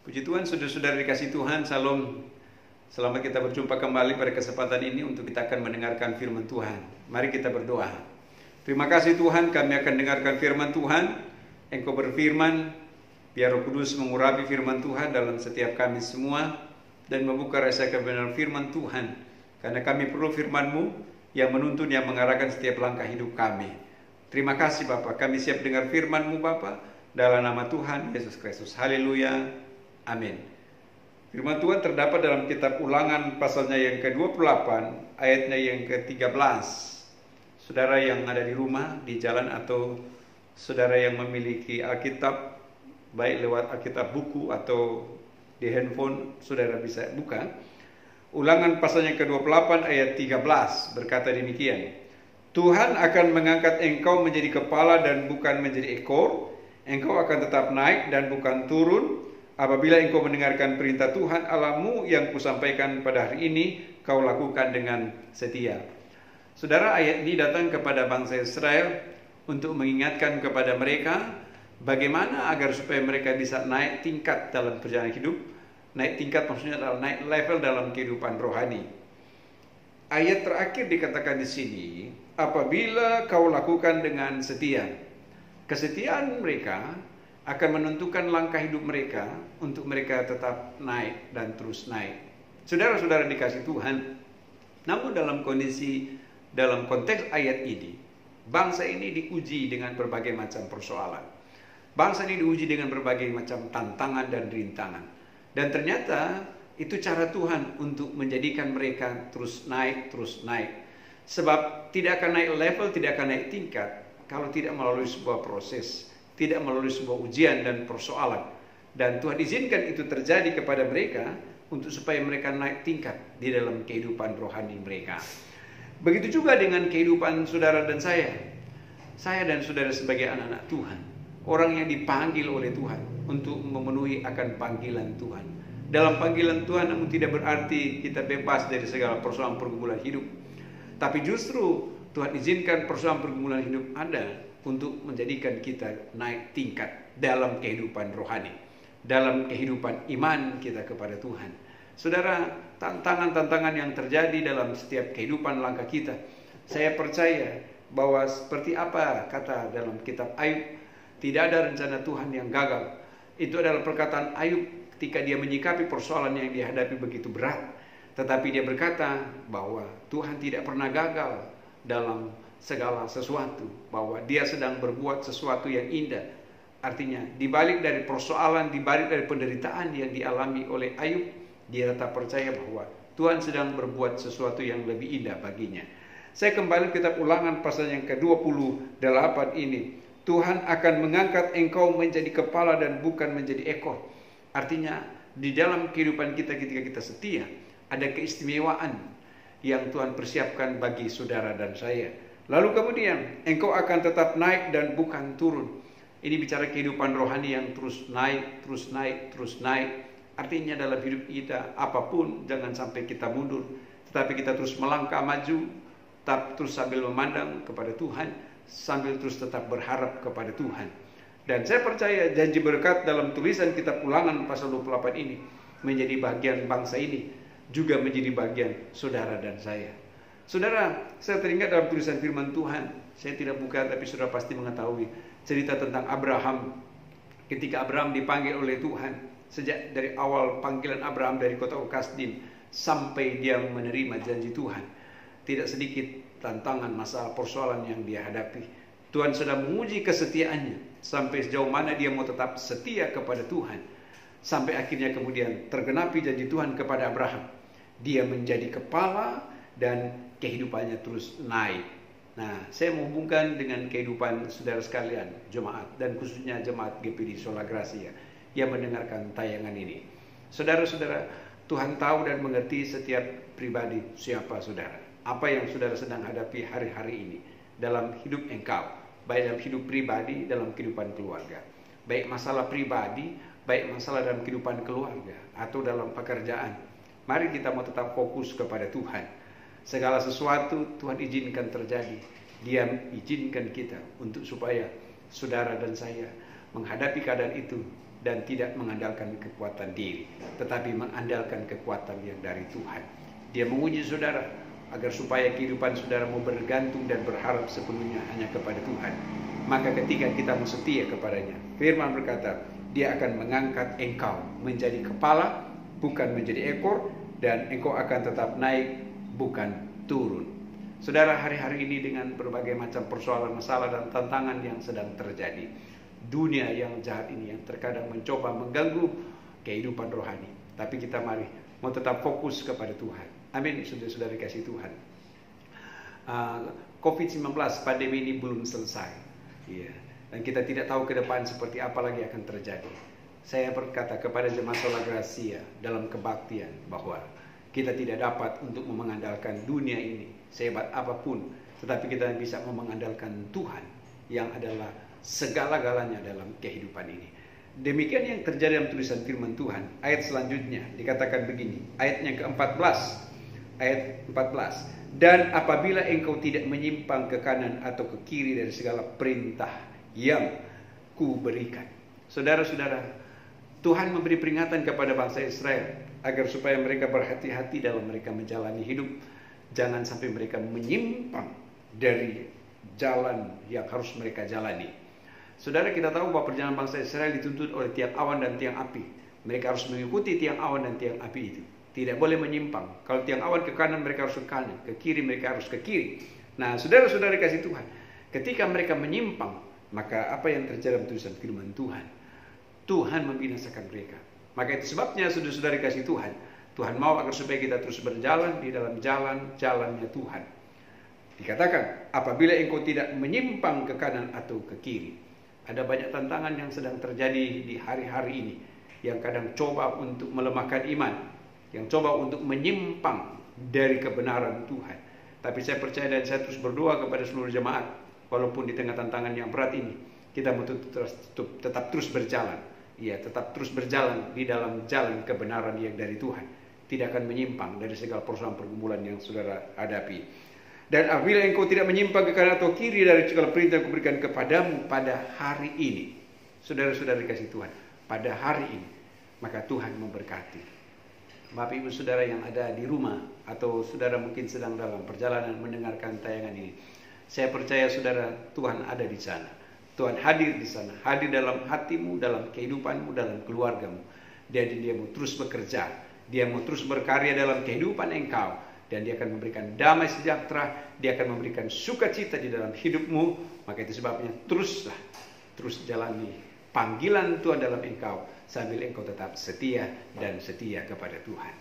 Puji Tuhan, saudara-saudara dikasih Tuhan, salam. Selamat kita berjumpa kembali pada kesempatan ini untuk kita akan mendengarkan firman Tuhan. Mari kita berdoa. Terima kasih Tuhan, kami akan dengarkan firman Tuhan. Engkau berfirman, biar Roh Kudus mengurapi firman Tuhan dalam setiap kami semua dan membuka rasa kebenaran firman Tuhan. Karena kami perlu firman-Mu yang menuntun, yang mengarahkan setiap langkah hidup kami. Terima kasih Bapa, kami siap dengar firman-Mu Bapa, dalam nama Tuhan Yesus Kristus. Haleluya. Amin. Firman Tuhan terdapat dalam kitab Ulangan pasalnya yang ke-28, ayatnya yang ke-13. Saudara yang ada di rumah, di jalan, atau saudara yang memiliki Alkitab, baik lewat Alkitab buku atau di handphone, saudara bisa buka. Ulangan pasalnya ke-28 ayat 13 berkata demikian. Tuhan akan mengangkat engkau menjadi kepala dan bukan menjadi ekor. Engkau akan tetap naik dan bukan turun. Apabila engkau mendengarkan perintah Tuhan Allahmu yang kusampaikan pada hari ini, kau lakukan dengan setia. Saudara, ayat ini datang kepada bangsa Israel untuk mengingatkan kepada mereka bagaimana agar supaya mereka bisa naik tingkat dalam perjalanan hidup. Naik tingkat maksudnya adalah naik level dalam kehidupan rohani. Ayat terakhir dikatakan di sini, apabila kau lakukan dengan setia. Kesetiaan mereka akan menentukan langkah hidup mereka untuk mereka tetap naik dan terus naik. Saudara-saudara dikasih Tuhan, namun dalam konteks ayat ini, bangsa ini diuji dengan berbagai macam persoalan. Bangsa ini diuji dengan berbagai macam tantangan dan rintangan. Dan ternyata itu cara Tuhan untuk menjadikan mereka terus naik, terus naik. Sebab tidak akan naik level, tidak akan naik tingkat kalau tidak melalui sebuah proses, tidak melalui sebuah ujian dan persoalan. Dan Tuhan izinkan itu terjadi kepada mereka untuk supaya mereka naik tingkat di dalam kehidupan rohani mereka. Begitu juga dengan kehidupan saudara dan saya. Saya dan saudara sebagai anak-anak Tuhan, orang yang dipanggil oleh Tuhan untuk memenuhi akan panggilan Tuhan. Dalam panggilan Tuhan namun tidak berarti kita bebas dari segala persoalan pergumulan hidup. Tapi justru Tuhan izinkan persoalan pergumulan hidup ada untuk menjadikan kita naik tingkat dalam kehidupan rohani, dalam kehidupan iman kita kepada Tuhan. Saudara, tantangan-tantangan yang terjadi dalam setiap kehidupan langkah kita, saya percaya bahwa seperti apa kata dalam kitab Ayub, tidak ada rencana Tuhan yang gagal. Itu adalah perkataan Ayub ketika dia menyikapi persoalan yang dihadapi begitu berat. Tetapi dia berkata bahwa Tuhan tidak pernah gagal dalam segala sesuatu, bahwa dia sedang berbuat sesuatu yang indah. Artinya dibalik dari persoalan, dibalik dari penderitaan yang dialami oleh Ayub, dia tetap percaya bahwa Tuhan sedang berbuat sesuatu yang lebih indah baginya. Saya kembali ke kitab Ulangan pasal yang ke-28 ini. Tuhan akan mengangkat engkau menjadi kepala dan bukan menjadi ekor. Artinya di dalam kehidupan kita ketika kita setia, ada keistimewaan yang Tuhan persiapkan bagi saudara dan saya. Lalu kemudian engkau akan tetap naik dan bukan turun. Ini bicara kehidupan rohani yang terus naik, terus naik, terus naik. Artinya dalam hidup kita apapun jangan sampai kita mundur, tetapi kita terus melangkah maju, tetap terus sambil memandang kepada Tuhan, sambil terus tetap berharap kepada Tuhan. Dan saya percaya janji berkat dalam tulisan kitab Ulangan pasal 28 ini menjadi bagian bangsa ini, juga menjadi bagian saudara dan saya. Saudara, saya teringat dalam tulisan firman Tuhan. Saya tidak buka, tapi saudara pasti mengetahui cerita tentang Abraham. Ketika Abraham dipanggil oleh Tuhan, sejak dari awal panggilan Abraham dari kota Kasdim sampai dia menerima janji Tuhan, tidak sedikit tantangan, masalah, persoalan yang dia hadapi. Tuhan sedang menguji kesetiaannya sampai sejauh mana dia mau tetap setia kepada Tuhan. Sampai akhirnya kemudian tergenapi janji Tuhan kepada Abraham. Dia menjadi kepala dan kehidupannya terus naik. Nah, saya menghubungkan dengan kehidupan saudara sekalian, jemaat, dan khususnya jemaat GPD Sola Gracia yang mendengarkan tayangan ini. Saudara-saudara, Tuhan tahu dan mengerti setiap pribadi siapa saudara. Apa yang saudara sedang hadapi hari-hari ini dalam hidup engkau, baik dalam hidup pribadi, dalam kehidupan keluarga. Baik masalah pribadi, baik masalah dalam kehidupan keluarga, atau dalam pekerjaan. Mari kita mau tetap fokus kepada Tuhan. Segala sesuatu Tuhan izinkan terjadi. Dia izinkan kita untuk supaya saudara dan saya menghadapi keadaan itu dan tidak mengandalkan kekuatan diri, tetapi mengandalkan kekuatan yang dari Tuhan. Dia menguji saudara agar supaya kehidupan saudara mau bergantung dan berharap sepenuhnya hanya kepada Tuhan. Maka ketika kita mau setia kepadanya, firman berkata, dia akan mengangkat engkau menjadi kepala, bukan menjadi ekor, dan engkau akan tetap naik, bukan turun. Saudara, hari-hari ini dengan berbagai macam persoalan, masalah, dan tantangan yang sedang terjadi, dunia yang jahat ini yang terkadang mencoba mengganggu kehidupan rohani, tapi kita mari mau tetap fokus kepada Tuhan. Amin, saudara-saudara dikasih Tuhan. COVID-19, pandemi ini belum selesai, ya. Dan kita tidak tahu ke depan seperti apa lagi akan terjadi. Saya berkata kepada jemaat Sola Gracia dalam kebaktian bahwa kita tidak dapat untuk mengandalkan dunia ini sehebat apapun, tetapi kita bisa mengandalkan Tuhan yang adalah segala-galanya dalam kehidupan ini. Demikian yang terjadi dalam tulisan firman Tuhan. Ayat selanjutnya dikatakan begini, ayatnya ke-14, ayat 14. Dan apabila engkau tidak menyimpang ke kanan atau ke kiri dari segala perintah yang ku berikan. Saudara-saudara, Tuhan memberi peringatan kepada bangsa Israel agar supaya mereka berhati-hati dalam mereka menjalani hidup. Jangan sampai mereka menyimpang dari jalan yang harus mereka jalani. Saudara, kita tahu bahwa perjalanan bangsa Israel dituntut oleh tiang awan dan tiang api. Mereka harus mengikuti tiang awan dan tiang api itu. Tidak boleh menyimpang. Kalau tiang awan ke kanan, mereka harus ke kanan. Ke kiri, mereka harus ke kiri. Nah, saudara-saudara kasih Tuhan, ketika mereka menyimpang, maka apa yang terjadi dalam tulisan firman Tuhan? Tuhan membinasakan mereka. Maka itu sebabnya saudara-saudara kasih Tuhan, Tuhan mau agar supaya kita terus berjalan di dalam jalan-jalannya Tuhan. Dikatakan, apabila engkau tidak menyimpang ke kanan atau ke kiri. Ada banyak tantangan yang sedang terjadi di hari-hari ini, yang kadang coba untuk melemahkan iman, yang coba untuk menyimpang dari kebenaran Tuhan. Tapi saya percaya dan saya terus berdoa kepada seluruh jemaat, walaupun di tengah tantangan yang berat ini, kita tetap terus berjalan. Ya, tetap terus berjalan di dalam jalan kebenaran yang dari Tuhan. Tidak akan menyimpang dari segala persoalan pergumulan yang saudara hadapi. Dan apabila engkau tidak menyimpang ke kanan atau kiri dari segala perintah yang kuberikan kepadamu pada hari ini. Saudara-saudara dikasih Tuhan, pada hari ini, maka Tuhan memberkati. Bapak Ibu saudara yang ada di rumah, atau saudara mungkin sedang dalam perjalanan mendengarkan tayangan ini, saya percaya saudara, Tuhan ada di sana. Tuhan hadir di sana, hadir dalam hatimu, dalam kehidupanmu, dalam keluargamu. Jadi dia mau terus bekerja, dia mau terus berkarya dalam kehidupan engkau, dan dia akan memberikan damai sejahtera, dia akan memberikan sukacita di dalam hidupmu. Maka itu sebabnya terus jalani panggilan Tuhan dalam engkau, sambil engkau tetap setia dan setia kepada Tuhan.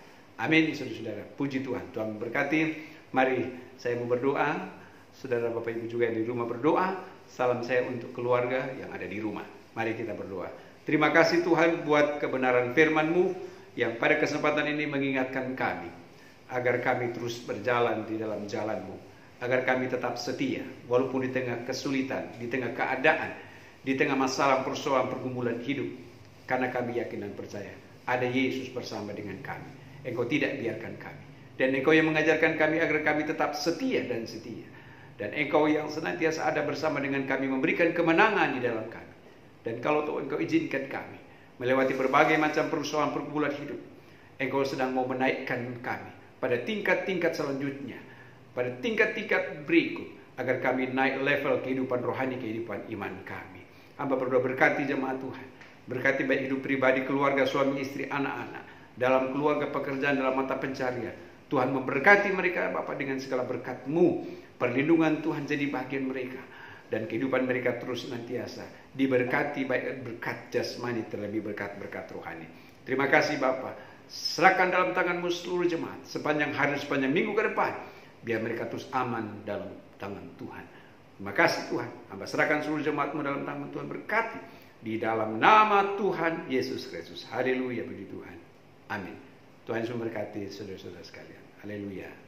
Amin, saudara-saudara. Puji Tuhan, Tuhan memberkati. Mari saya mau berdoa. Saudara Bapak Ibu juga yang di rumah berdoa. Salam saya untuk keluarga yang ada di rumah. Mari kita berdoa. Terima kasih Tuhan buat kebenaran firman-Mu yang pada kesempatan ini mengingatkan kami agar kami terus berjalan di dalam jalan-Mu, agar kami tetap setia walaupun di tengah kesulitan, di tengah keadaan, di tengah masalah persoalan pergumulan hidup. Karena kami yakin dan percaya ada Yesus bersama dengan kami. Engkau tidak biarkan kami, dan Engkau yang mengajarkan kami agar kami tetap setia dan setia. Dan Engkau yang senantiasa ada bersama dengan kami, memberikan kemenangan di dalam kami. Dan kalau Tuhan Engkau izinkan kami melewati berbagai macam persoalan pergumulan hidup, Engkau sedang mau menaikkan kami pada tingkat-tingkat selanjutnya, pada tingkat-tingkat berikut, agar kami naik level kehidupan rohani, kehidupan iman kami. Hamba berdoa, berkati jemaat Tuhan, berkati baik hidup pribadi, keluarga, suami, istri, anak-anak, dalam keluarga, pekerjaan, dalam mata pencarian. Tuhan memberkati mereka Bapa dengan segala berkat-Mu. Perlindungan Tuhan jadi bagian mereka, dan kehidupan mereka terus senantiasa diberkati, baik berkat jasmani terlebih berkat-berkat rohani. Terima kasih Bapa. Serahkan dalam tangan-Mu seluruh jemaat sepanjang hari, sepanjang minggu ke depan, biar mereka terus aman dalam tangan Tuhan. Terima kasih Tuhan. Hamba serahkan seluruh jemaat-Mu dalam tangan Tuhan, berkati di dalam nama Tuhan Yesus Kristus. Haleluya, puji Tuhan. Amin. Tuhan Yesus memberkati saudara-saudara sekalian. Haleluya.